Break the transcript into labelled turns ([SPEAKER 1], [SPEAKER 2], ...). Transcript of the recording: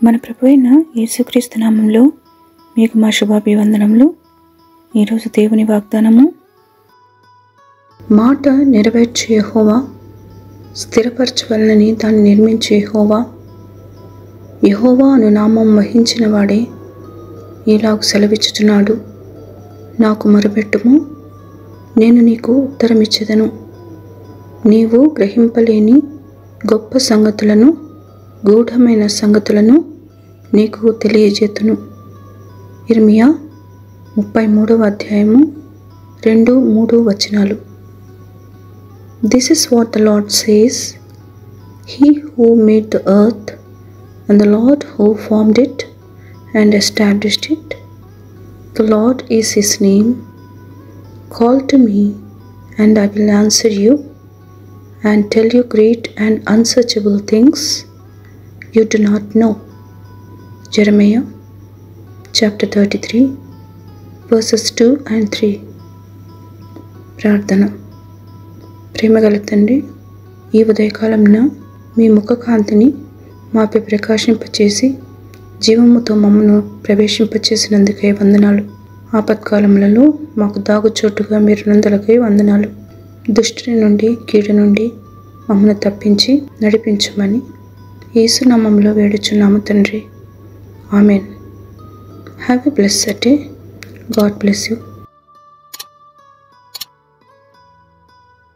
[SPEAKER 1] మన ప్రభువైన యేసుక్రీస్తు నామములో మీకు మా శుభాభివందనములు. ఈరోజు దేవుని వాగ్దానము, మాట నెరవేర్చే యెహోవా, స్థిరపరచవలనని దాన్ని నిర్మించే యెహోవా, యెహోవా అను నామం వహించిన వాడే ఇలాగు సెలవిచ్చుచున్నాడు. నాకు మొరపెట్టుము, నేను నీకు ఉత్తరమిచ్చెదను. నీవు గ్రహింపలేని గొప్ప సంగతులను, గూఢమైన సంగతులను నీకు తెలియజేతును. ఇర్మియా 33వ అధ్యాయము 2-3 వచనాలు. This is what the Lord says, He who made the earth and the Lord who formed it and established it. The Lord is His name. Call to me and I will answer you and tell you great and unsearchable things you do not know. Jeremiah chapter 33 verses 2 and 3. ప్రార్థన. ప్రేమగల తండ్రి, ఈ ఉదయకాలమున మీ ముఖకాంతిని మాపై ప్రకాశింపచేసి జీవముతో మమ్మను ప్రవేశింపచేసినందుకై వందనాలు. ఆపత్కాలములలో మాకు దాగుచోటుగా మీరు నందలకై వందనాలు. దుష్టుని నుండి, కీడు నుండి మమ్మను తప్పించి నడిపించమని యేసు నామములో వేడుచున్నాము తండ్రి. Amen. Have a blessed day. God bless you.